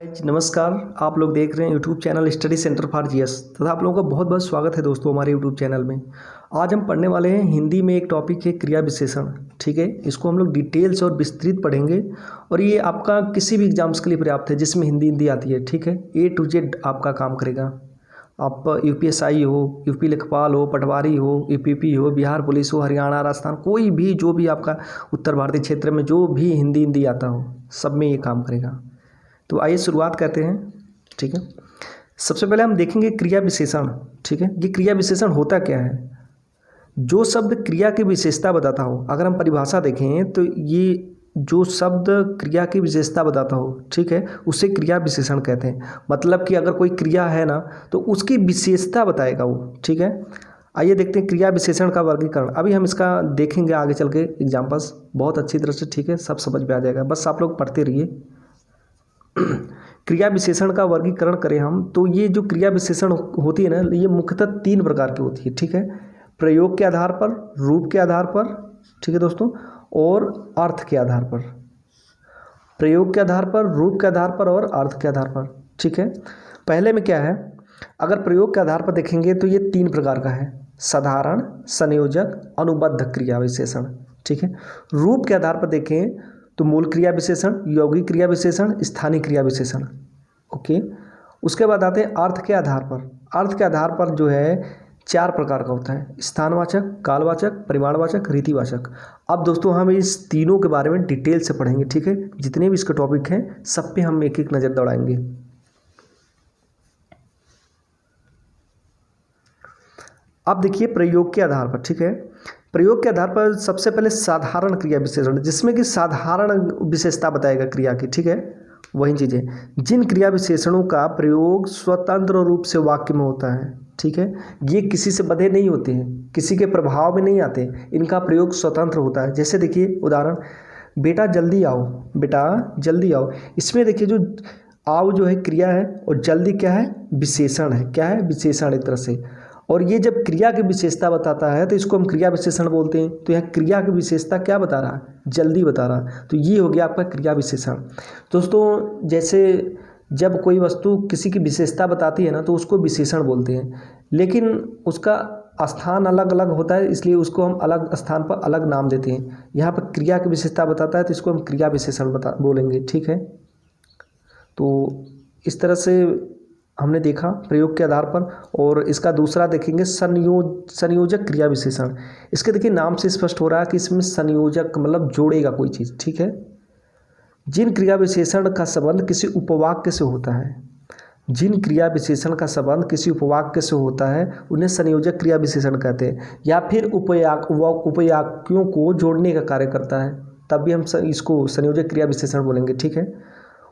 नमस्कार। आप लोग देख रहे हैं YouTube channel study centre for GS तथा आप लोगों का बहुत बहुत स्वागत है दोस्तों हमारे यूट्यूब चैनल में। आज हम पढ़ने वाले हैं हिंदी में एक टॉपिक है क्रिया विशेषण। ठीक है, इसको हम लोग डिटेल्स और विस्तृत पढ़ेंगे और ये आपका किसी भी एग्जाम्स के लिए पर्याप्त है जिसमें हिंदी आती है। ठीक है, A to Z आपका काम करेगा। आप यूपीएसआई हो, यूपी लेखपाल हो, पटवारी हो, यूपीपी हो, बिहार पुलिस हो, हरियाणा, राजस्थान, कोई भी जो भी आपका उत्तर भारतीय क्षेत्र में जो भी हिंदी आता हो सब में ये काम करेगा। तो आइए शुरुआत करते हैं। ठीक है, सबसे पहले हम देखेंगे क्रिया विशेषण। ठीक है, ये क्रिया विशेषण होता क्या है? जो शब्द क्रिया की विशेषता बताता हो, अगर हम परिभाषा देखें तो ये जो शब्द क्रिया की विशेषता बताता हो, ठीक है, उसे क्रिया विशेषण कहते हैं। मतलब कि अगर कोई क्रिया है ना तो उसकी विशेषता बताएगा वो। ठीक है, आइए देखते हैं क्रिया विशेषण का वर्गीकरण। अभी हम इसका देखेंगे आगे चल के एग्जाम्पल्स बहुत अच्छी तरह से। ठीक है, सब समझ में आ जाएगा, बस आप लोग पढ़ते रहिए। क्रिया विशेषण का वर्गीकरण करें हम तो ये जो क्रिया विशेषण होती है ना, ये मुख्यतः 3 प्रकार की होती है। ठीक है, प्रयोग के आधार पर, रूप के आधार पर, ठीक है दोस्तों, और अर्थ के आधार पर। प्रयोग के आधार पर, रूप के आधार पर और अर्थ के आधार पर। ठीक है, पहले में क्या है, अगर प्रयोग के आधार पर देखेंगे तो ये 3 प्रकार का है: साधारण, संयोजक, अनुबद्ध क्रिया विशेषण। ठीक है, रूप के आधार पर देखें तो मूल क्रिया विशेषण, यौगिक क्रिया विशेषण, स्थानीय क्रिया विशेषण। ओके, उसके बाद आते हैं अर्थ के आधार पर। अर्थ के आधार पर जो है 4 प्रकार का होता है: स्थानवाचक, कालवाचक, परिमाणवाचक, रीतिवाचक। अब दोस्तों हम इस तीनों के बारे में डिटेल से पढ़ेंगे। ठीक है, जितने भी इसके टॉपिक हैं सब पे हम एक एक नज़र दौड़ाएंगे। अब देखिए प्रयोग के आधार पर। ठीक है, प्रयोग के आधार पर सबसे पहले साधारण क्रिया विशेषण, जिसमें कि साधारण विशेषता बताएगा क्रिया की। ठीक है, वही चीज़ें जिन क्रिया विशेषणों का प्रयोग स्वतंत्र रूप से वाक्य में होता है। ठीक है, ये किसी से बंधे नहीं होते हैं, किसी के प्रभाव में नहीं आते, इनका प्रयोग स्वतंत्र होता है। जैसे देखिए उदाहरण, बेटा जल्दी आओ, बेटा जल्दी आओ। इसमें देखिए जो आओ जो है क्रिया है और जल्दी क्या है, विशेषण है। क्या है, विशेषण एक तरह से। और ये जब क्रिया की विशेषता बताता है तो इसको हम क्रिया विशेषण बोलते हैं। तो यहाँ क्रिया की विशेषता क्या बता रहा है, जल्दी बता रहा है, तो ये हो गया आपका क्रिया विशेषण। दोस्तों जैसे जब कोई वस्तु किसी की विशेषता बताती है ना तो उसको विशेषण बोलते हैं, लेकिन उसका स्थान अलग अलग होता है, इसलिए उसको हम अलग स्थान पर अलग नाम देते हैं। यहाँ पर क्रिया की विशेषता बताता है तो इसको हम क्रिया विशेषण बोलेंगे। ठीक है, तो इस तरह से हमने देखा प्रयोग के आधार पर। और इसका दूसरा देखेंगे संयोजक क्रिया विशेषण। इसके देखिए नाम से स्पष्ट हो रहा है कि इसमें संयोजक मतलब जोड़ेगा कोई चीज़। ठीक है, जिन क्रिया विशेषण का संबंध किसी उपवाक्य से होता है, जिन क्रिया विशेषण का संबंध किसी उपवाक्य से होता है उन्हें संयोजक क्रिया विशेषण कहते हैं, या फिर उपवाक्यों को जोड़ने का कार्य करता है, तब भी हम इसको संयोजक क्रिया विशेषण बोलेंगे। ठीक है,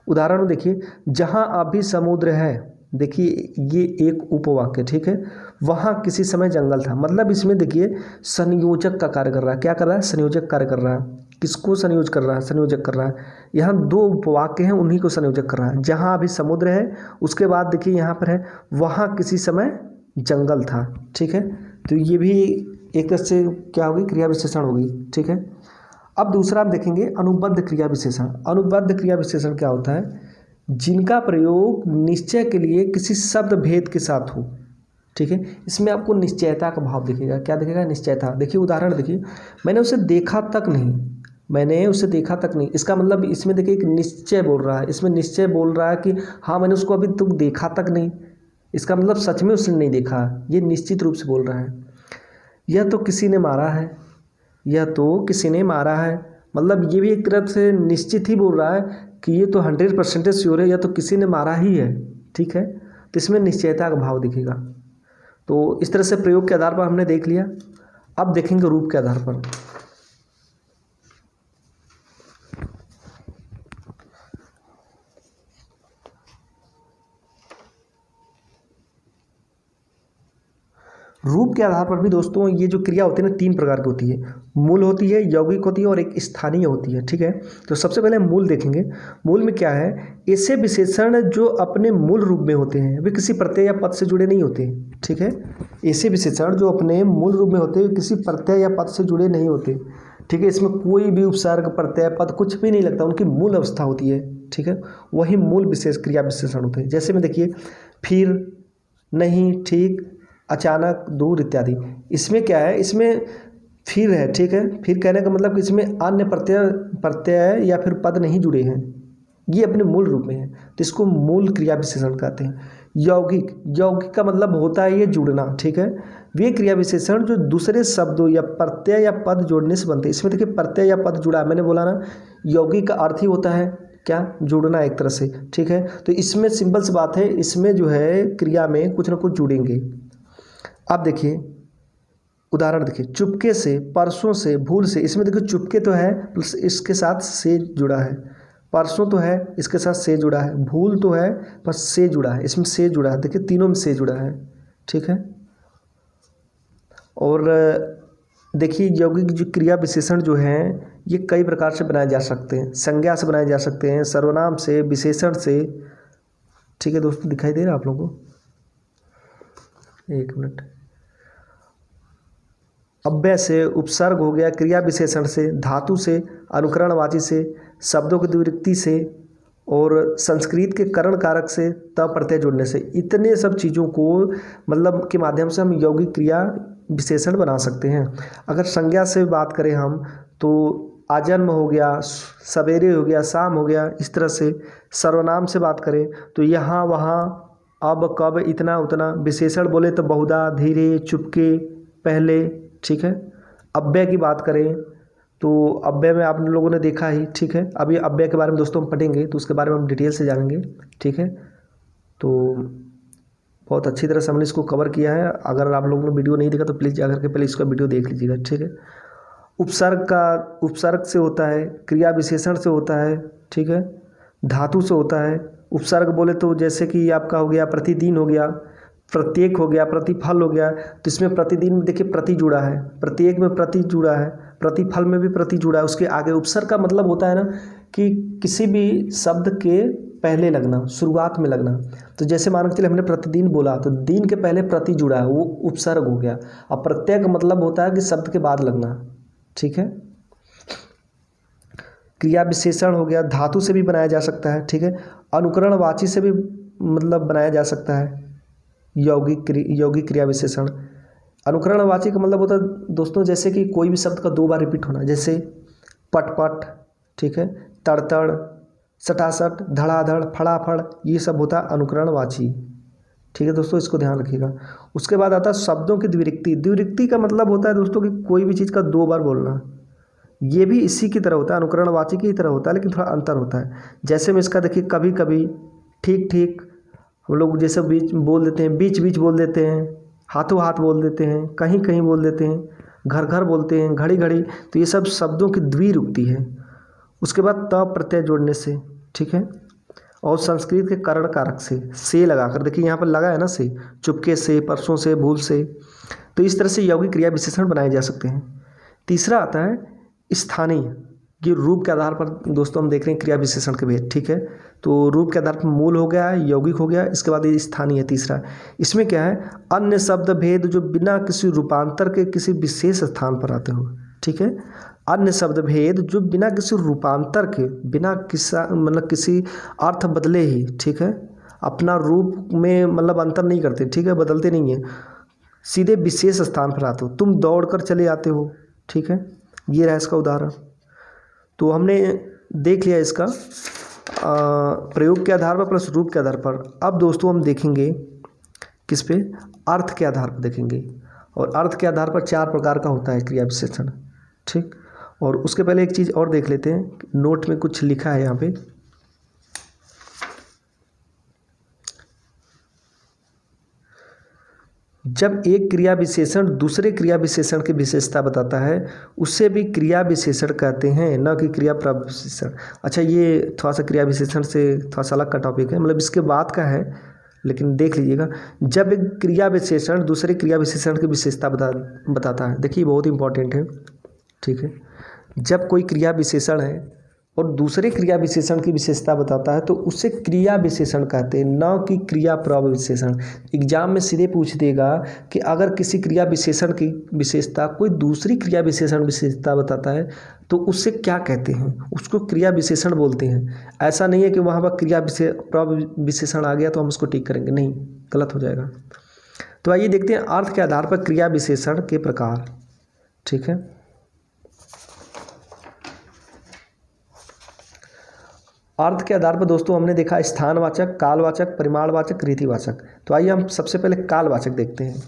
उदाहरण देखिए, जहाँ अभी समुद्र है, देखिए ये एक उपवाक्य। ठीक है, वहाँ किसी समय जंगल था, मतलब इसमें देखिए संयोजक का कार्य कर रहा है। क्या कर रहा है, संयोजक कार्य कर रहा है। किसको संयोज कर रहा है, संयोजक कर रहा है। यहाँ 2 उपवाक्य हैं, उन्हीं को संयोजक कर रहा है। जहाँ अभी समुद्र है, उसके बाद देखिए यहाँ पर है वहाँ किसी समय जंगल था। ठीक है, तो ये भी एक तरह से क्या होगी, क्रिया विशेषण होगी। ठीक है, अब दूसरा हम देखेंगे अनुबद्ध क्रिया विशेषण। अनुबद्ध क्रिया विशेषण क्या होता है, जिनका प्रयोग निश्चय के लिए किसी शब्द भेद के साथ हो। ठीक है, इसमें आपको निश्चयता का भाव दिखेगा। क्या दिखेगा, निश्चयता। देखिए उदाहरण देखिए, मैंने उसे देखा तक नहीं, मैंने उसे देखा तक नहीं, इसका मतलब इसमें देखिए एक निश्चय बोल रहा है। इसमें निश्चय बोल रहा है कि हाँ मैंने उसको अभी तक देखा तक नहीं, इसका मतलब सच में उसने नहीं देखा, ये निश्चित रूप से बोल रहा है। यह तो किसी ने मारा है, यह तो किसी ने मारा है, मतलब ये भी एक तरफ से निश्चित ही बोल रहा है कि ये तो 100% श्योर है, या तो किसी ने मारा ही है। ठीक है, तो इसमें निश्चयता का भाव दिखेगा। तो इस तरह से प्रयोग के आधार पर हमने देख लिया। अब देखेंगे रूप के आधार पर। रूप के आधार पर भी दोस्तों ये जो क्रिया होती है ना 3 प्रकार की होती है: मूल होती है, यौगिक होती है और एक स्थानीय होती है। ठीक है, तो सबसे पहले मूल देखेंगे। मूल में क्या है, ऐसे विशेषण जो अपने मूल रूप में होते हैं वे किसी प्रत्यय या पद से जुड़े नहीं होते। ठीक है, ऐसे विशेषण जो अपने मूल रूप में होते हैं किसी प्रत्यय या पद से जुड़े नहीं होते। ठीक है, इसमें कोई भी उपसर्ग, प्रत्यय, पद कुछ भी नहीं लगता, उनकी मूल अवस्था होती है। ठीक है, वही मूल विशेष क्रिया विशेषण होते हैं। जैसे में देखिए फिर, नहीं, ठीक, अचानक, दूर इत्यादि। इसमें क्या है, इसमें फिर है, ठीक है, फिर कहने का मतलब कि इसमें अन्य प्रत्यय या फिर पद नहीं जुड़े हैं, ये अपने मूल रूप में है, तो इसको मूल क्रिया विशेषण कहते हैं। यौगिक, यौगिक का मतलब होता है ये जुड़ना, ठीक है, वे क्रिया विशेषण जो दूसरे शब्दों या प्रत्यय या पद जोड़ने से बनते हैं। इसमें देखिए प्रत्यय या पद जुड़ा, मैंने बोला ना, यौगिक का अर्थ ही होता है क्या, जुड़ना एक तरह से, ठीक है। तो इसमें सिंपल सी बात है, इसमें जो है क्रिया में कुछ ना कुछ जुड़ेंगे। अब देखिए उदाहरण देखिए, चुपके से, परसों से, भूल से। इसमें देखिए चुपके तो है प्लस इसके साथ से जुड़ा है, परसों तो है इसके साथ से जुड़ा है, भूल तो है पर से जुड़ा है, इसमें से जुड़ा है, देखिए तीनों में से जुड़ा है, ठीक है। और देखिए यौगिक जो क्रिया विशेषण जो हैं ये कई प्रकार से बनाए जा सकते हैं। संज्ञा से बनाए जा सकते हैं, सर्वनाम से, विशेषण से, ठीक है दोस्तों, दिखाई दे रहा है आप लोगों को, एक मिनट, अव्यय से, उपसर्ग हो गया, क्रिया विशेषण से, धातु से, अनुकरणवाची से, शब्दों की द्विवृत्ति से, और संस्कृत के करण कारक से, त प्रत्यय जोड़ने से। इतने सब चीज़ों को मतलब के माध्यम से हम यौगिक क्रिया विशेषण बना सकते हैं। अगर संज्ञा से बात करें हम तो आजन्म हो गया, सवेरे हो गया, शाम हो गया, इस तरह से। सर्वनाम से बात करें तो यहाँ, वहाँ, अब, कब, इतना, उतना। विशेषण बोले तो बहुधा, धीरे, चुपके, पहले, ठीक है। अव्यय की बात करें तो अव्यय में आप लोगों ने देखा ही, ठीक है। अभी अव्यय के बारे में दोस्तों हम पढ़ेंगे तो उसके बारे में हम डिटेल से जानेंगे, ठीक है। तो बहुत अच्छी तरह से हमने इसको कवर किया है। अगर आप लोगों ने वीडियो नहीं देखा तो प्लीज़ जाकर के पहले इसका वीडियो देख लीजिएगा, ठीक है। उपसर्ग से होता है, क्रिया विशेषण से होता है, ठीक है, धातु से होता है। उपसर्ग बोले तो जैसे कि आपका हो गया प्रतिदिन, हो गया प्रत्येक, हो गया प्रतिफल, हो गया। तो इसमें प्रतिदिन में देखिए प्रति जुड़ा है, प्रत्येक में प्रति जुड़ा है, प्रतिफल में भी प्रति जुड़ा है। उसके आगे उपसर्ग का मतलब होता है ना कि किसी भी शब्द के पहले लगना, शुरुआत में लगना। तो जैसे मान के चलिए हमने प्रतिदिन बोला तो दिन के पहले प्रति जुड़ा है, वो उपसर्ग हो गया। अब प्रत्यय का मतलब होता है कि शब्द के बाद लगना, ठीक है। क्रिया विशेषण हो गया, धातु से भी बनाया जा सकता है, ठीक है। अनुकरणवाची से भी मतलब बनाया जा सकता है यौगिक क्रिया विशेषण। अनुकरणवाची का मतलब होता है दोस्तों जैसे कि कोई भी शब्द का 2 बार रिपीट होना, जैसे पटपट, ठीक है, तड़तड़, सटासट, धड़ाधड़, फड़ाफड़, ये सब होता है अनुकरणवाची, ठीक है दोस्तों, इसको ध्यान रखिएगा। उसके बाद आता है शब्दों की द्विवृत्ति। द्विवृत्ति का मतलब होता है दोस्तों कि कोई भी चीज़ का 2 बार बोलना। ये भी इसी की तरह होता है, अनुकरणवाची की तरह होता है, लेकिन थोड़ा अंतर होता है। जैसे में इसका देखिए कभी कभी, ठीक ठीक, हम लोग जैसे बीच बोल देते हैं, बीच बीच बोल देते हैं, हाथों हाथ बोल देते हैं, कहीं कहीं बोल देते हैं, घर घर बोलते हैं, घड़ी घड़ी। तो ये सब शब्दों की द्विरुक्ति है। उसके बाद त प्रत्यय जोड़ने से, ठीक है। और संस्कृत के करण कारक से लगाकर, देखिए यहाँ पर लगा है ना से, चुपके से, परसों से, भूल से। तो इस तरह से यौगिक क्रिया विशेषण बनाए जा सकते हैं। तीसरा आता है स्थानीय। ये रूप के आधार पर दोस्तों हम देख रहे हैं क्रिया विशेषण के भेद, ठीक है। तो रूप के आधार पर मूल हो गया है, यौगिक हो गया, इसके बाद ये स्थानीय है तीसरा। इसमें क्या है, अन्य शब्द भेद जो बिना किसी रूपांतर के किसी विशेष स्थान पर आते हो, ठीक है। अन्य शब्द भेद जो बिना किसी रूपांतर के, बिना किसी अर्थ बदले ही, ठीक है, अपना रूप में मतलब अंतर नहीं करते, ठीक है, बदलते नहीं है, सीधे विशेष स्थान पर आते हो। तुम दौड़ कर चले आते हो, ठीक है, ये रहा इसका उदाहरण। तो हमने देख लिया इसका प्रयोग के आधार पर प्लस रूप के आधार पर। अब दोस्तों हम देखेंगे किस पे, अर्थ के आधार पर देखेंगे। और अर्थ के आधार पर 4 प्रकार का होता है क्रिया विशेषण, ठीक। और उसके पहले एक चीज़ और देख लेते हैं, नोट में कुछ लिखा है यहाँ पे। जब एक क्रिया विशेषण दूसरे क्रिया विशेषण की विशेषता बताता है उसे भी क्रिया विशेषण कहते हैं, न कि क्रिया प्रविशेषण। अच्छा, ये थोड़ा सा क्रिया विशेषण से थोड़ा सा अलग का टॉपिक है, मतलब इसके बाद का है, लेकिन देख लीजिएगा। जब एक क्रिया विशेषण दूसरे क्रिया विशेषण की विशेषता बताता है, देखिए बहुत इंपॉर्टेंट है, ठीक है। जब कोई क्रिया विशेषण है और दूसरे क्रिया विशेषण की विशेषता बताता है तो उसे क्रिया विशेषण कहते हैं, न कि क्रिया प्रव विशेषण। एग्जाम में सीधे पूछ देगा कि अगर किसी क्रिया विशेषण की विशेषता कोई दूसरी क्रिया विशेषण विशेषता बताता है तो उससे क्या कहते हैं, उसको क्रिया विशेषण बोलते हैं। ऐसा नहीं है कि वहाँ पर क्रिया प्रव विशेषण आ गया तो हम उसको टिक करेंगे, नहीं, गलत हो जाएगा। तो आइए देखते हैं अर्थ के आधार पर क्रिया विशेषण के प्रकार। ठीक है, अर्थ के आधार पर दोस्तों हमने देखा स्थानवाचक, कालवाचक, परिमाणवाचक, रीतिवाचक। तो आइए हम सबसे पहले कालवाचक देखते हैं।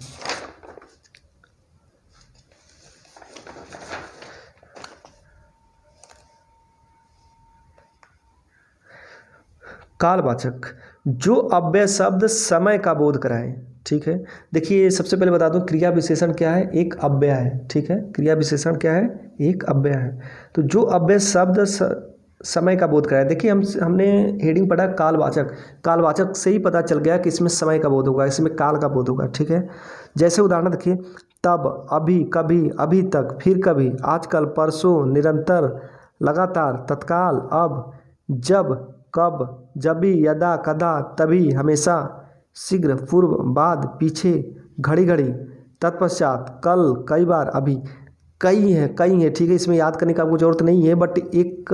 कालवाचक, जो अव्यय शब्द समय का बोध कराए। ठीक है, देखिए सबसे पहले बता दूं क्रिया विशेषण क्या है, एक अव्यय है। ठीक है, क्रिया विशेषण क्या है, एक अव्यय है। तो जो अव्यय शब्द समय का बोध कराए, देखिए हमने हेडिंग पढ़ा कालवाचक, कालवाचक से ही पता चल गया कि इसमें समय का बोध होगा, इसमें काल का बोध होगा। ठीक है, जैसे उदाहरण देखिए, तब, अभी, कभी, अभी तक, फिर कभी, आजकल, परसों, निरंतर, लगातार, तत्काल, अब, जब, कब, जभी, यदा, कदा, तभी, हमेशा, शीघ्र, पूर्व, बाद, पीछे, घड़ी घड़ी, तत्पश्चात, कल, कई बार, अभी, कई है। ठीक है, इसमें याद करने का आपको जरूरत नहीं है, बट एक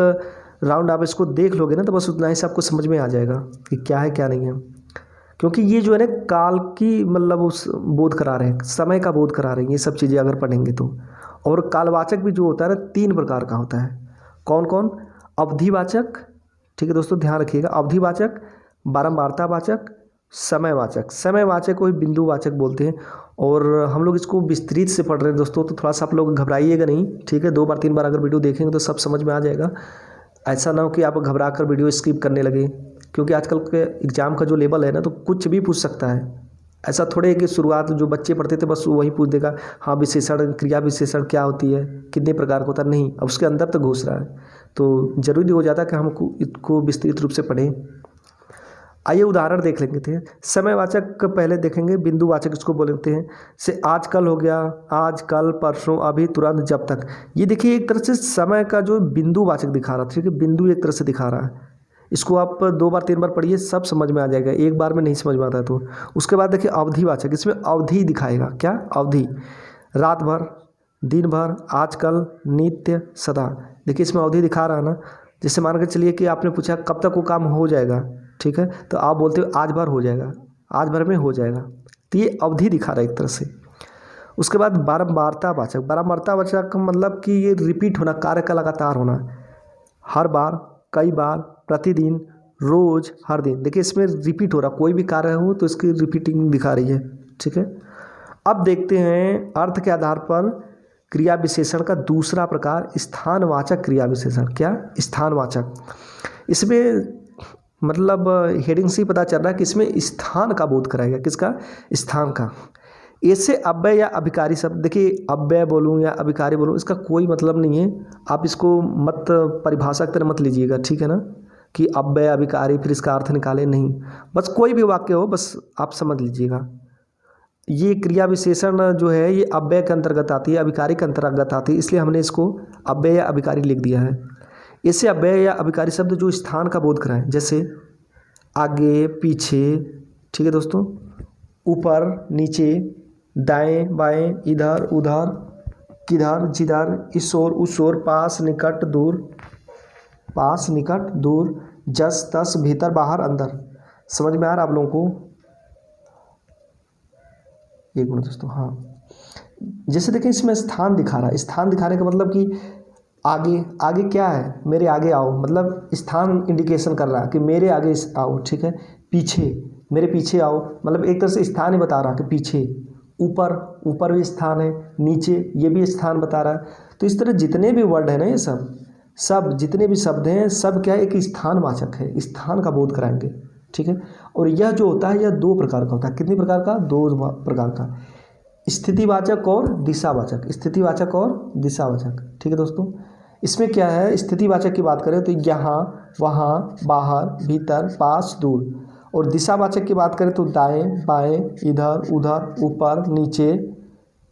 राउंड आप इसको देख लोगे ना तो बस उतना ही से आपको समझ में आ जाएगा कि क्या है क्या नहीं है। क्योंकि ये जो है ना काल की मतलब उस बोध करा रहे हैं, समय का बोध करा रहे हैं, ये सब चीज़ें अगर पढ़ेंगे तो। और कालवाचक भी जो होता है ना 3 प्रकार का होता है। कौन कौन? अवधिवाचक, ठीक है दोस्तों ध्यान रखिएगा, अवधिवाचक, बारंबारतावाचक, समयवाचक। समयवाचक को ही बिंदुवाचक बोलते हैं। और हम लोग इसको विस्तृत से पढ़ रहे हैं दोस्तों, तो थोड़ा सा आप लोग घबराइएगा नहीं। ठीक है, 2 बार 3 बार अगर वीडियो देखेंगे तो सब समझ में आ जाएगा। ऐसा ना हो कि आप घबरा कर वीडियो स्किप करने लगे, क्योंकि आजकल के एग्ज़ाम का जो लेवल है ना तो कुछ भी पूछ सकता है। ऐसा थोड़े है कि शुरुआत जो बच्चे पढ़ते थे बस वही पूछ देगा, हाँ विशेषण, क्रिया विशेषण क्या होती है, कितने प्रकार का होता है, नहीं, अब उसके अंदर तो घुस रहा है। तो ज़रूरी हो जाता है कि हमको इसको विस्तृत रूप से पढ़ें। आइए उदाहरण देख लेंगे थे। समयवाचक पहले देखेंगे, बिंदुवाचक इसको बोलते हैं। से आज कल हो गया, आज, कल, परसों, अभी, तुरंत, जब तक। ये देखिए एक तरह से समय का जो बिंदुवाचक दिखा रहा है। ठीक है, बिंदु एक तरह से दिखा रहा है। इसको आप 2 बार 3 बार पढ़िए, सब समझ में आ जाएगा, एक बार में नहीं समझ में आता है तो। उसके बाद देखिए अवधिवाचक, इसमें अवधि दिखाएगा। क्या? अवधि, रात भर, दिन भर, आजकल, नित्य, सदा। देखिए इसमें अवधि दिखा रहा है ना। जैसे मान के चलिए कि आपने पूछा कब तक वो काम हो जाएगा, ठीक है, तो आप बोलते हो आज भर हो जाएगा, आज भर में हो जाएगा। तो ये अवधि दिखा रहा है एक तरह से। उसके बाद बारंबारतावाचक, बारंबारतावाचक का मतलब कि ये रिपीट होना, कार्य का लगातार होना, हर बार, कई बार, प्रतिदिन, रोज, हर दिन। देखिए इसमें रिपीट हो रहा, कोई भी कार्य हो तो इसकी रिपीटिंग दिखा रही है। ठीक है, अब देखते हैं अर्थ के आधार पर क्रिया विशेषण का दूसरा प्रकार, स्थानवाचक क्रिया विशेषण। क्या? स्थानवाचक। इसमें मतलब हेडिंग से ही पता चल रहा है कि इसमें स्थान का बोध कराएगा। किसका? स्थान का। ऐसे अव्यय या अभिकारी शब्द, देखिए अव्यय बोलूँ या अभिकारी बोलूँ इसका कोई मतलब नहीं है, आप इसको मत परिभाषा की तरह मत लीजिएगा। ठीक है ना, कि अव्यय अभिकारी फिर इसका अर्थ निकाले, नहीं, बस कोई भी वाक्य हो बस आप समझ लीजिएगा। ये क्रिया विशेषण जो है ये अव्यय के अंतर्गत आती है, अभिकारी के अंतर्गत आती है, इसलिए हमने इसको अव्यय या अभिकारी लिख दिया है। ऐसे अव्यय या अभिकारी शब्द जो स्थान का बोध कराएं, जैसे आगे, पीछे, ठीक है दोस्तों, ऊपर, नीचे, दाएं, बाएं, इधर, उधर, किधर, जिधर, इस ओर, उस ओर, पास, निकट, दूर, पास, निकट, दूर, जस, तस, भीतर, बाहर, अंदर। समझ में आ रहा आप लोगों को? एक मिनट दोस्तों, हाँ, जैसे देखिए इसमें स्थान दिखा रहा है। स्थान दिखाने का मतलब कि आगे, आगे क्या है, मेरे आगे आओ, मतलब स्थान इंडिकेशन कर रहा है कि मेरे आगे आओ। ठीक है, पीछे, मेरे पीछे आओ, मतलब एक तरह से स्थान ही बता रहा है कि पीछे। ऊपर, ऊपर भी स्थान है, नीचे ये भी स्थान बता रहा है। तो इस तरह जितने भी वर्ड है ना, ये सब जितने भी शब्द हैं सब क्या है, एक स्थानवाचक है, स्थान का बोध कराएंगे। ठीक है, और यह जो होता है यह 2 प्रकार का होता है। कितने प्रकार का? 2 प्रकार का, स्थितिवाचक और दिशावाचक। स्थितिवाचक और दिशावाचक। ठीक है दोस्तों, इसमें क्या है, स्थितिवाचक की बात करें तो यहाँ, वहाँ, बाहर, भीतर, पास, दूर। और दिशावाचक की बात करें तो दाएं, बाएं, इधर, उधर, ऊपर, नीचे,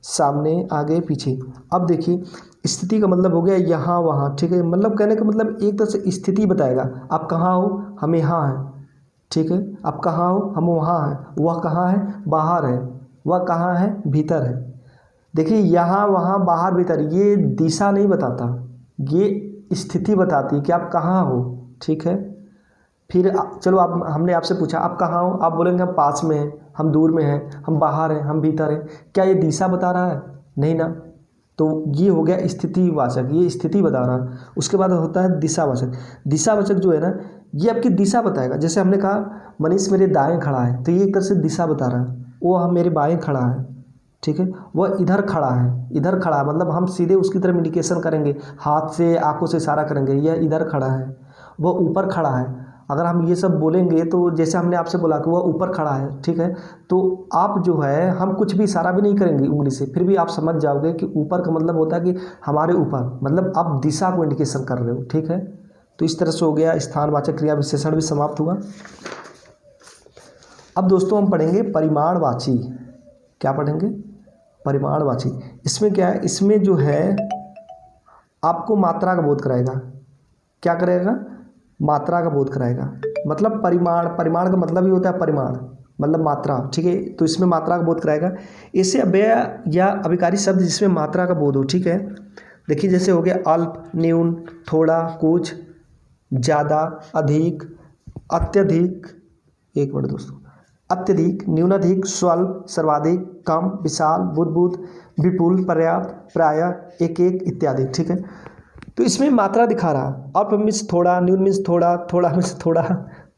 सामने, आगे, पीछे। अब देखिए स्थिति का मतलब हो गया यहाँ वहाँ, ठीक है। मतलब कहने का मतलब एक तरह से स्थिति बताएगा। आप कहाँ हो, हम यहाँ हैं, ठीक है। आप कहाँ हो, हम वहाँ हैं। वह कहाँ है, बाहर है। वह कहाँ है, भीतर है। देखिए यहाँ वहाँ बाहर भीतर, ये दिशा नहीं बताता, ये स्थिति बताती है कि आप कहाँ हो, ठीक है। फिर चलो आप, हमने आपसे पूछा आप कहाँ हो, आप बोलेंगे हम पास में हैं, हम दूर में हैं, हम बाहर हैं, हम भीतर हैं। क्या ये दिशा बता रहा है, नहीं ना। तो ये हो गया स्थितिवाचक, ये स्थिति बता रहा है। उसके बाद होता है दिशावाचक। दिशावाचक जो है ना, ये आपकी दिशा बताएगा। जैसे हमने कहा मनीष मेरे दाएं खड़ा है, तो ये एक तरह से दिशा बता रहा है। वो हम मेरे बाएं खड़ा है, ठीक है। वह इधर खड़ा है, इधर खड़ा है मतलब हम सीधे उसकी तरफ इंडिकेशन करेंगे, हाथ से आंखों से इशारा करेंगे, यह इधर खड़ा है। वह ऊपर खड़ा है, अगर हम ये सब बोलेंगे तो जैसे हमने आपसे बोला कि वह ऊपर खड़ा है, ठीक है। तो आप जो है, हम कुछ भी इशारा भी नहीं करेंगे उंगली से, फिर भी आप समझ जाओगे कि ऊपर का मतलब होता है कि हमारे ऊपर, मतलब आप दिशा को इंडिकेशन कर रहे हो, ठीक है। तो इस तरह से हो गया, स्थानवाचक क्रिया विशेषण भी समाप्त हुआ। अब दोस्तों हम पढ़ेंगे परिमाणवाची। क्या पढ़ेंगे, परिमाणवाची। इसमें क्या है, इसमें जो है आपको मात्रा का बोध कराएगा। क्या करेगा, मात्रा का बोध कराएगा। मतलब परिमाण, परिमाण का मतलब ही होता है परिमाण, मतलब मात्रा, ठीक है। तो इसमें मात्रा का बोध कराएगा। ऐसे अव्यय या अभिकारी शब्द जिसमें मात्रा का बोध हो, ठीक है। देखिए जैसे हो गया अल्प, न्यून, थोड़ा, कुछ, ज़्यादा, अधिक, अत्यधिक, एक मिनट दोस्तों, अत्यधिक, न्यूनाधिक, स्वल्प, सर्वाधिक, कम, विशाल, बुद्बुद, विपुल, पर्याप्त, प्रायः, एक एक इत्यादि, ठीक है। तो इसमें मात्रा दिखा रहा, अल्प मीन्स थोड़ा, न्यून मीन्स थोड़ा, थोड़ा मीन्स थोड़ा,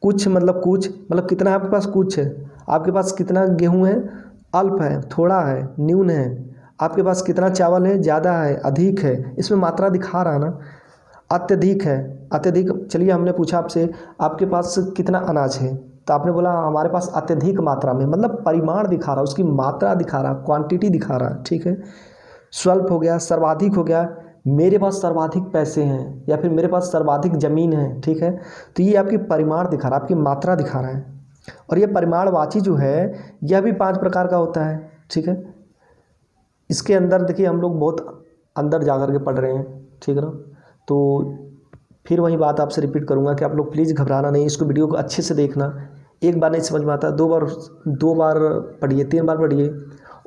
कुछ मतलब कितना है आपके पास, कुछ है। आपके पास कितना गेहूं है, अल्प है, थोड़ा है, न्यून है। आपके पास कितना चावल है, ज़्यादा है, अधिक है। इसमें मात्रा दिखा रहा ना। अत्यधिक है, अत्यधिक, चलिए हमने पूछा आपसे आपके पास कितना अनाज है, तो आपने बोला हमारे पास अत्यधिक मात्रा में, मतलब परिमाण दिखा रहा, उसकी मात्रा दिखा रहा, क्वांटिटी दिखा रहा, ठीक है। स्वल्प हो गया, सर्वाधिक हो गया, मेरे पास सर्वाधिक पैसे हैं, या फिर मेरे पास सर्वाधिक ज़मीन है, ठीक है। तो ये आपकी परिमाण दिखा रहा है, आपकी मात्रा दिखा रहा है। और ये परिमाणवाची जो है, यह भी 5 प्रकार का होता है, ठीक है। इसके अंदर देखिए हम लोग बहुत अंदर जा कर के पढ़ रहे हैं, ठीक है ना। तो फिर वही बात आपसे रिपीट करूँगा कि आप लोग प्लीज़ घबराना नहीं, इसको वीडियो को अच्छे से देखना। एक बार नहीं समझ में आता, 2 बार पढ़िए, 3 बार पढ़िए।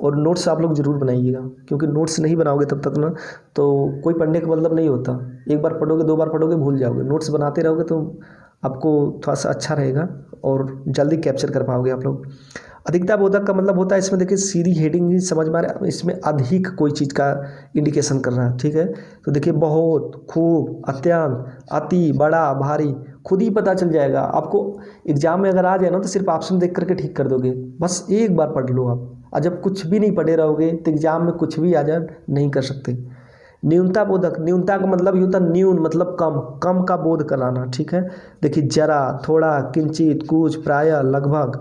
और नोट्स आप लोग ज़रूर बनाइएगा, क्योंकि नोट्स नहीं बनाओगे तब तक ना तो कोई पढ़ने का मतलब नहीं होता। एक बार पढ़ोगे, 2 बार पढ़ोगे, भूल जाओगे। नोट्स बनाते रहोगे तो आपको थोड़ा सा अच्छा रहेगा और जल्दी कैप्चर कर पाओगे आप लोग। अधिकता बोधक का मतलब होता है, इसमें देखिए सीधी हेडिंग ही समझ में आ रहा है, इसमें अधिक कोई चीज़ का इंडिकेशन कर रहा है, ठीक है। तो देखिए बहुत, खूब, अत्यंत, अति, बड़ा, भारी, खुद ही पता चल जाएगा आपको। एग्जाम में अगर आ जाए ना तो सिर्फ ऑप्शन देख करके ठीक कर दोगे, बस एक बार पढ़ लो आप। और जब कुछ भी नहीं पढ़े रहोगे तो एग्जाम में कुछ भी आ जाए नहीं कर सकते। न्यूनता बोधक, न्यूनता का मतलब ये होता है न्यून मतलब कम, कम का बोध कराना, ठीक है। देखिए जरा, थोड़ा, किंचित, कुछ, प्रायः, लगभग।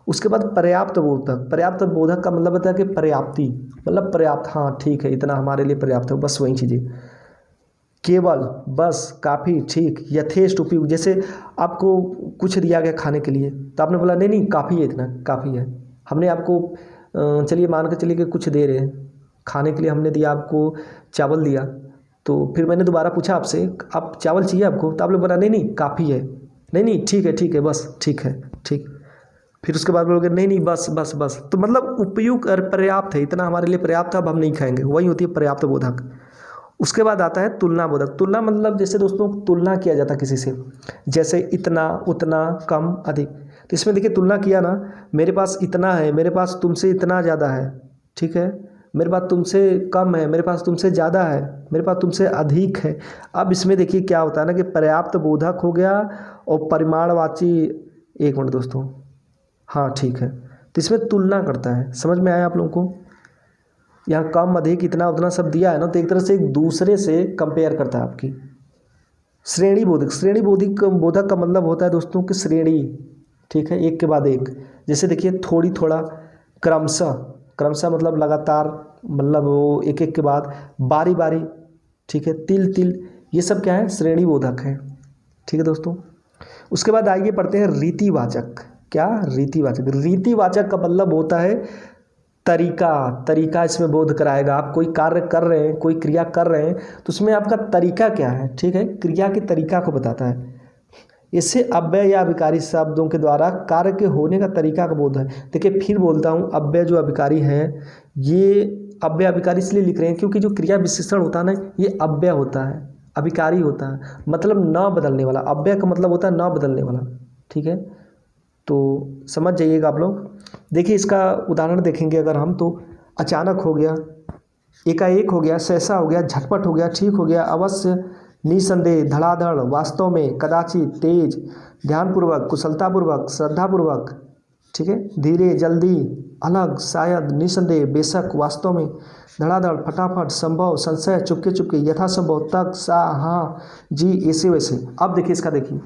उसके बाद पर्याप्त बोधक, पर्याप्त बोधक का मतलब होता है कि पर्याप्ति, मतलब पर्याप्त, हाँ ठीक है, इतना हमारे लिए पर्याप्त है, बस वही चीज़ें। केवल, बस, काफ़ी, ठीक, यथेष्ट, उपयुक्त। जैसे आपको कुछ दिया गया खाने के लिए, तो आपने बोला नहीं नहीं काफ़ी है, इतना काफ़ी है। हमने आपको चलिए मान के चलिए कि कुछ दे रहे हैं खाने के लिए, हमने दिया आपको चावल दिया, तो फिर मैंने दोबारा पूछा आपसे आप चावल चाहिए आपको, तो आपने बोला नहीं नहीं काफ़ी है, नहीं नहीं ठीक है बस, ठीक है, ठीक। फिर उसके बाद बोलोगे नहीं नहीं बस बस बस, तो मतलब उपयुक्त और पर्याप्त है, इतना हमारे लिए पर्याप्त है, अब हम नहीं खाएंगे, वही होती है पर्याप्त बोधक। उसके बाद आता है तुलना बोधक। तुलना मतलब जैसे दोस्तों तुलना किया जाता किसी से, जैसे इतना, उतना, कम, अधिक। तो इसमें देखिए तुलना किया ना, मेरे पास इतना है, मेरे पास तुमसे इतना ज़्यादा है, ठीक है। मेरे पास तुमसे कम है, मेरे पास तुमसे ज़्यादा है, मेरे पास तुमसे अधिक है। अब इसमें देखिए क्या होता है ना कि पर्याप्त बोधक हो गया और परिमाणवाची, एक मिनट दोस्तों, हाँ ठीक है। तो इसमें तुलना करता है, समझ में आया आप लोगों को। यहाँ कम, अधिक, इतना, उतना सब दिया है ना, तो एक तरह से एक दूसरे से कंपेयर करता है आपकी। श्रेणी बोधक, श्रेणी बोधक का मतलब होता है दोस्तों कि श्रेणी, ठीक है, एक के बाद एक। जैसे देखिए थोड़ी, थोड़ा, क्रमशः, क्रमशः मतलब लगातार, मतलब वो एक एक के बाद, बारी बारी, ठीक है, तिल तिल, ये सब क्या है, श्रेणी बोधक है, ठीक है दोस्तों। उसके बाद आइए पढ़ते हैं रीतिवाचक। क्या, रीतिवाचक। रीतिवाचक का मतलब होता है तरीका इसमें बोध कराएगा। आप कोई कार्य कर रहे हैं, कोई क्रिया कर रहे हैं तो उसमें आपका तरीका क्या है, ठीक है, क्रिया के तरीका को बताता है। इससे अव्यय या अभिकारी शब्दों के द्वारा कार्य के होने का तरीका का बोध है। देखिए फिर बोलता हूँ, अव्यय जो अभिकारी है, ये अव्यय अभिकारी इसलिए लिख रहे हैं क्योंकि जो क्रिया विशेषण होता है ना, ये अव्यय होता है, अभिकारी होता है, मतलब न बदलने वाला। अव्यय का मतलब होता है न बदलने वाला, ठीक है। तो समझ जाइएगा आप लोग। देखिए इसका उदाहरण देखेंगे अगर हम, तो अचानक हो गया, एकाएक हो गया, सहसा हो गया, झटपट हो गया, ठीक हो गया, अवश्य, निसंदेह, धड़ाधड़, वास्तव में, कदाचित, तेज, ध्यानपूर्वक, कुशलतापूर्वक, श्रद्धापूर्वक, ठीक है, धीरे, जल्दी, अलग, शायद, निसंदेह, बेशक, वास्तव में, धड़ाधड़, फटाफट, संभव, संशय, चुपके चुपके, यथासंभव, तक, सा, हाँ, जी, ऐसे वैसे। अब देखिए इसका, देखिए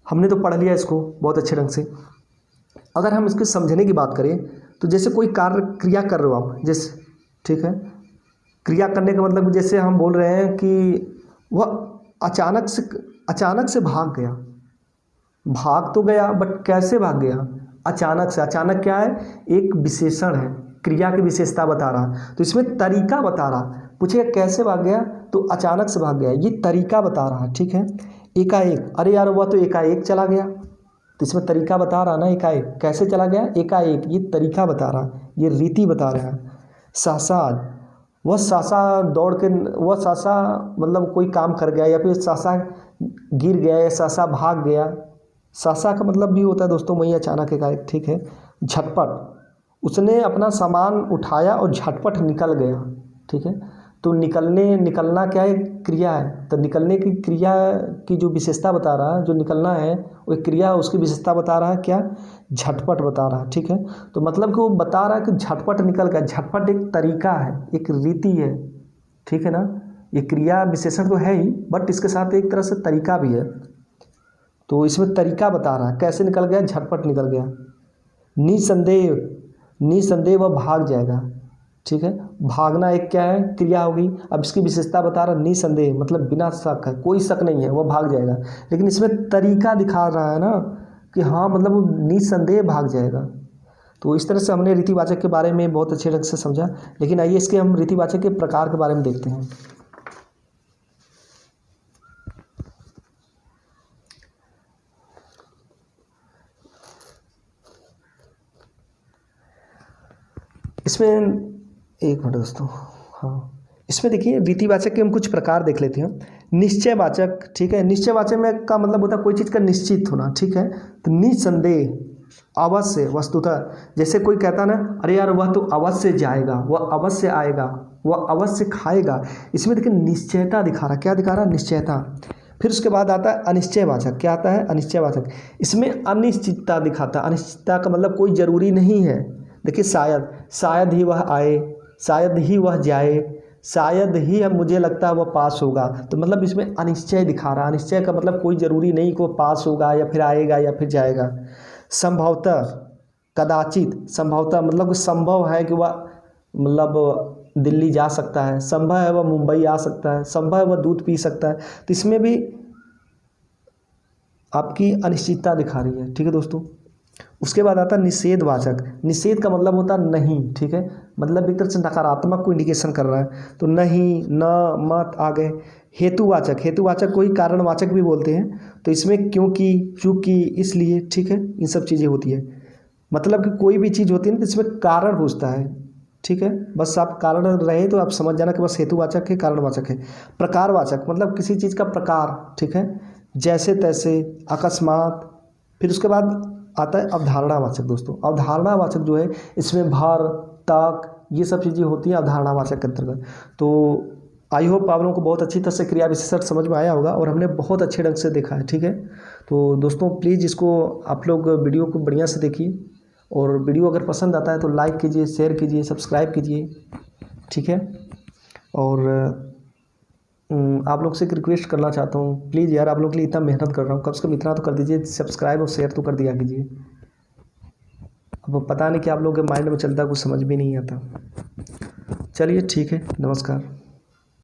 हमने तो पढ़ लिया इसको बहुत अच्छे ढंग से। अगर हम इसके समझने की बात करें तो जैसे कोई कार्य क्रिया कर रहे हो आप, जैसे, ठीक है, क्रिया करने का मतलब जैसे हम बोल रहे हैं कि वह अचानक से भाग गया। भाग तो गया बट कैसे भाग गया, अचानक से। अचानक क्या है, एक विशेषण है, क्रिया की विशेषता बता रहा, तो इसमें तरीका बता रहा। पूछेगा कैसे भाग गया, तो अचानक से भाग गया, ये तरीका बता रहा, ठीक है। एकाएक, अरे यार वह तो एकाएक चला गया, तो इसमें तरीका बता रहा ना, एकाएक कैसे चला गया, एकाएक, ये तरीका बता रहा, ये रीति बता रहा है। सहसा, वह सहसा दौड़ के, वह सहसा मतलब कोई काम कर गया, या फिर सहसा गिर गया, या सहसा भाग गया। सहसा का मतलब भी होता है दोस्तों वही अचानक एकाएक, ठीक है। झटपट, उसने अपना सामान उठाया और झटपट निकल गया, ठीक है। तो निकलना क्या है, क्रिया है, तो निकलने की क्रिया की जो विशेषता बता रहा है, जो निकलना है वो क्रिया, उसकी विशेषता बता रहा है क्या, झटपट बता रहा है, ठीक है। तो मतलब कि वो बता रहा है कि झटपट निकल गया। झटपट एक तरीका है, एक रीति है, ठीक है ना। ये क्रिया विशेषण तो है ही, बट इसके साथ एक तरह से तरीका भी है। तो इसमें तरीका बता रहा है, कैसे निकल गया, झटपट निकल गया। निसंदेह वह भाग जाएगा, ठीक है। भागना एक क्या है, क्रिया होगी। अब इसकी विशेषता बता रहा, निसंदेह मतलब बिना शक है, कोई शक नहीं है, वह भाग जाएगा। लेकिन इसमें तरीका दिखा रहा है ना कि हाँ मतलब वो निसंदेह भाग जाएगा। तो इस तरह से हमने रीतिवाचक के बारे में बहुत अच्छे ढंग से समझा। लेकिन आइए इसके हम रीतिवाचक के प्रकार के बारे में देखते हैं। इसमें एक मिनट दोस्तों, हाँ, इसमें देखिए रीतिवाचक के हम कुछ प्रकार देख लेते हैं। निश्चयवाचक, ठीक है। निश्चयवाचक में का मतलब होता है कोई चीज़ का निश्चित होना, ठीक है। तो निसंदेह, अवश्य, वस्तुतः, जैसे कोई कहता ना, अरे यार वह तो अवश्य जाएगा, वह अवश्य आएगा, वह अवश्य खाएगा। इसमें देखिए निश्चयता दिखा रहा, क्या दिखा रहा, निश्चयता। फिर उसके बाद आता है अनिश्चयवाचक, क्या आता है, अनिश्चयवाचक। इसमें अनिश्चितता दिखाता है। अनिश्चितता का मतलब कोई ज़रूरी नहीं है। देखिए शायद ही वह आए, शायद ही वह जाए, शायद ही मुझे लगता है वह पास होगा। तो मतलब इसमें अनिश्चय दिखा रहा है। अनिश्चय का मतलब कोई ज़रूरी नहीं कि वो पास होगा या फिर आएगा या फिर जाएगा। संभवतः, कदाचित, संभवतः मतलब संभव है कि वह मतलब दिल्ली जा सकता है, संभव है वह मुंबई आ सकता है, संभव है वह दूध पी सकता है। तो इसमें भी आपकी अनिश्चितता दिखा रही है, ठीक है दोस्तों। उसके बाद आता है निषेधवाचक। निषेध का मतलब होता है नहीं, ठीक है, मतलब एक तरह से नकारात्मक को इंडिकेशन कर रहा है। तो नहीं, न, मत आ गए। हेतुवाचक, हेतुवाचक को ही कारणवाचक भी बोलते हैं। तो इसमें क्योंकि, चूंकि, इसलिए, ठीक है, इन सब चीज़ें होती है। मतलब कि कोई भी चीज़ होती है ना तो इसमें कारण पूछता है, ठीक है। बस आप कारण रहे तो आप समझ जाना कि बस हेतुवाचक है, कारणवाचक है। प्रकारवाचक मतलब किसी चीज़ का प्रकार, ठीक है, जैसे तैसे, अकस्मात। फिर उसके बाद आता है अवधारणावाचक दोस्तों। अवधारणावाचक जो है इसमें भर, तक, ये सब चीज़ें होती हैं अवधारणावाचक के अंतर्गत। तो आई होप आप लोगों को बहुत अच्छी तरह से क्रिया विशेषण समझ में आया होगा और हमने बहुत अच्छे ढंग से देखा है, ठीक है। तो दोस्तों प्लीज़ इसको आप लोग वीडियो को बढ़िया से देखिए, और वीडियो अगर पसंद आता है तो लाइक कीजिए, शेयर कीजिए, सब्सक्राइब कीजिए, ठीक है। और आप लोग से एक रिक्वेस्ट करना चाहता हूँ, प्लीज़ यार आप लोग के लिए इतना मेहनत कर रहा हूँ, कम से कम इतना तो कर दीजिए, सब्सक्राइब और शेयर तो कर दिया कीजिए। अब पता नहीं कि आप लोगों के माइंड में चलता, कुछ समझ भी नहीं आता। चलिए ठीक है, नमस्कार।